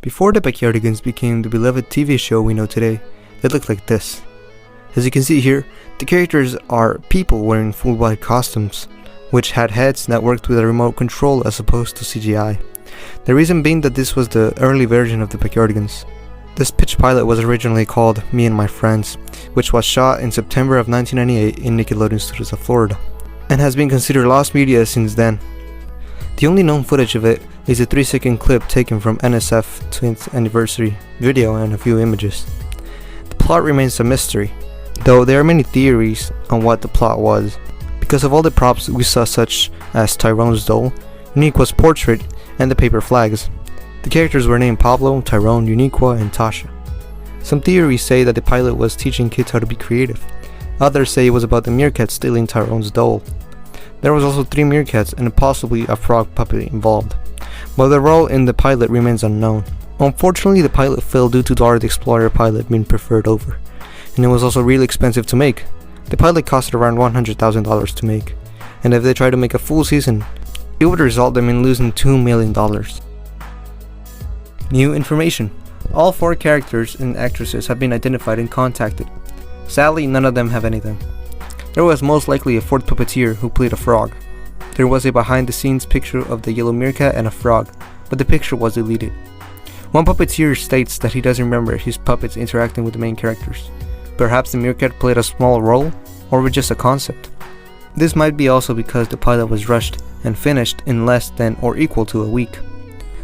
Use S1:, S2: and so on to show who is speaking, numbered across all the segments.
S1: Before the Backyardigans became the beloved TV show we know today, they looked like this. As you can see here, the characters are people wearing full-body costumes, which had heads that worked with a remote control as opposed to CGI. The reason being that this was the early version of the Backyardigans. This pitch pilot was originally called Me and My Friends, which was shot in September of 1998 in Nickelodeon Studios of Florida, and has been considered lost media since then. The only known footage of it is a 3-second clip taken from NSF 20th anniversary video and a few images. The plot remains a mystery, though there are many theories on what the plot was. Because of all the props we saw, such as Tyrone's doll, Uniqua's portrait, and the paper flags. The characters were named Pablo, Tyrone, Uniqua, and Tasha. Some theories say that the pilot was teaching kids how to be creative. Others say it was about the meerkat stealing Tyrone's doll. There was also 3 meerkats and possibly a frog puppet involved, but their role in the pilot remains unknown. Unfortunately, the pilot failed due to Dora the Explorer pilot being preferred over, and it was also really expensive to make. The pilot costed around $100,000 to make, and if they tried to make a full season, it would result them in losing $2 million. New information. All 4 characters and actresses have been identified and contacted. Sadly, none of them have anything. There was most likely a 4th puppeteer who played a frog. There was a behind-the-scenes picture of the yellow meerkat and a frog, but the picture was deleted. One puppeteer states that he doesn't remember his puppets interacting with the main characters. Perhaps the meerkat played a small role, or was just a concept. This might be also because the pilot was rushed and finished in less than or equal to a week.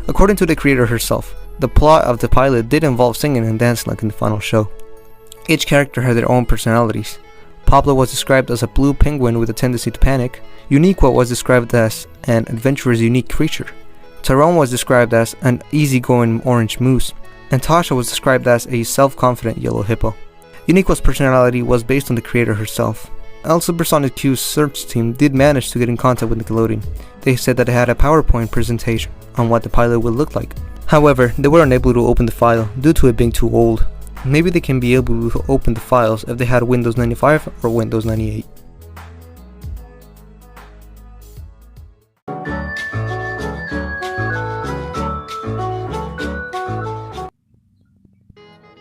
S1: According to the creator herself, the plot of the pilot did involve singing and dancing like in the final show. Each character had their own personalities. Pablo was described as a blue penguin with a tendency to panic. Uniqua was described as an adventurous, unique creature. Tyrone was described as an easygoing orange moose, and Tasha was described as a self-confident yellow hippo. Uniqua's personality was based on the creator herself. El Supersonic Q's search team did manage to get in contact with Nickelodeon. They said that they had a PowerPoint presentation on what the pilot would look like. However, they were unable to open the file due to it being too old. Maybe they can be able to open the files if they had Windows 95 or Windows 98.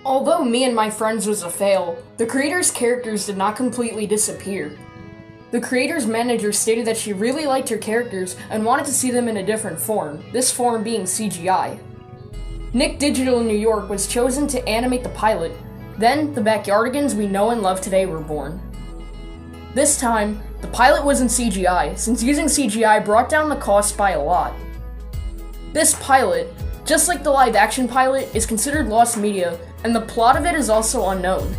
S2: Although Me and My Friends was a fail, the creator's characters did not completely disappear. The creator's manager stated that she really liked her characters and wanted to see them in a different form, this form being CGI. Nick Digital in New York was chosen to animate the pilot. Then, the Backyardigans we know and love today were born. This time, the pilot was in CGI, since using CGI brought down the cost by a lot. This pilot, just like the live-action pilot, is considered lost media, and the plot of it is also unknown.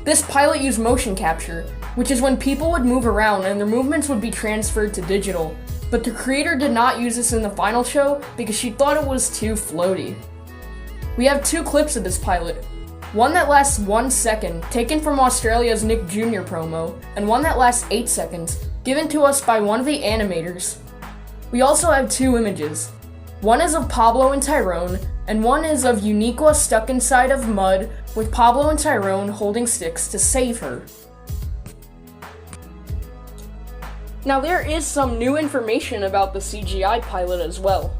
S2: This pilot used motion capture, which is when people would move around and their movements would be transferred to digital, but the creator did not use this in the final show because she thought it was too floaty. We have 2 clips of this pilot, one that lasts 1 second, taken from Australia's Nick Jr. promo, and one that lasts 8 seconds, given to us by one of the animators. We also have 2 images. One is of Pablo and Tyrone, and one is of Uniqua stuck inside of mud with Pablo and Tyrone holding sticks to save her. Now there is some new information about the CGI pilot as well.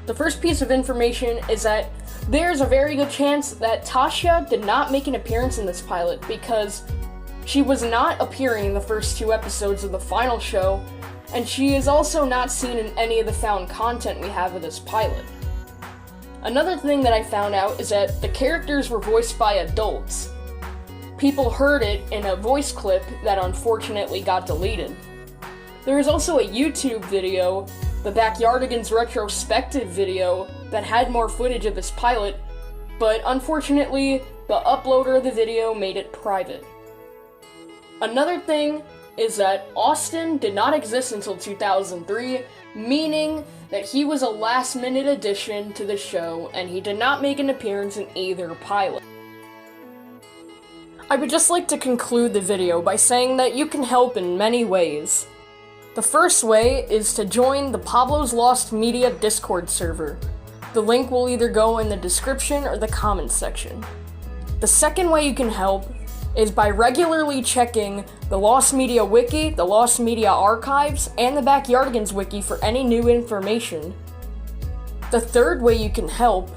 S2: The first piece of information is that there's a very good chance that Tasha did not make an appearance in this pilot because she was not appearing in the first 2 episodes of the final show, and she is also not seen in any of the found content we have of this pilot. Another thing that I found out is that the characters were voiced by adults. People heard it in a voice clip that unfortunately got deleted. There is also a YouTube video, the Backyardigans retrospective video, that had more footage of this pilot, but unfortunately, the uploader of the video made it private. Another thing is that Austin did not exist until 2003, meaning that he was a last-minute addition to the show, and he did not make an appearance in either pilot. I would just like to conclude the video by saying that you can help in many ways. The first way is to join the Pablo's Lost Media Discord server. The link will either go in the description or the comments section. The second way you can help is by regularly checking the Lost Media Wiki, the Lost Media Archives, and the Backyardigans Wiki for any new information. The third way you can help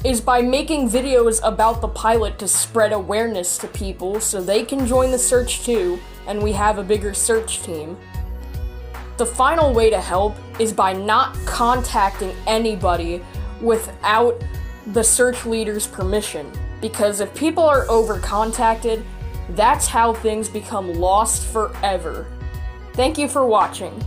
S2: is by making videos about the pilot to spread awareness to people so they can join the search too, and we have a bigger search team. The final way to help is by not contacting anybody without the search leader's permission, because if people are over-contacted, that's how things become lost forever. Thank you for watching.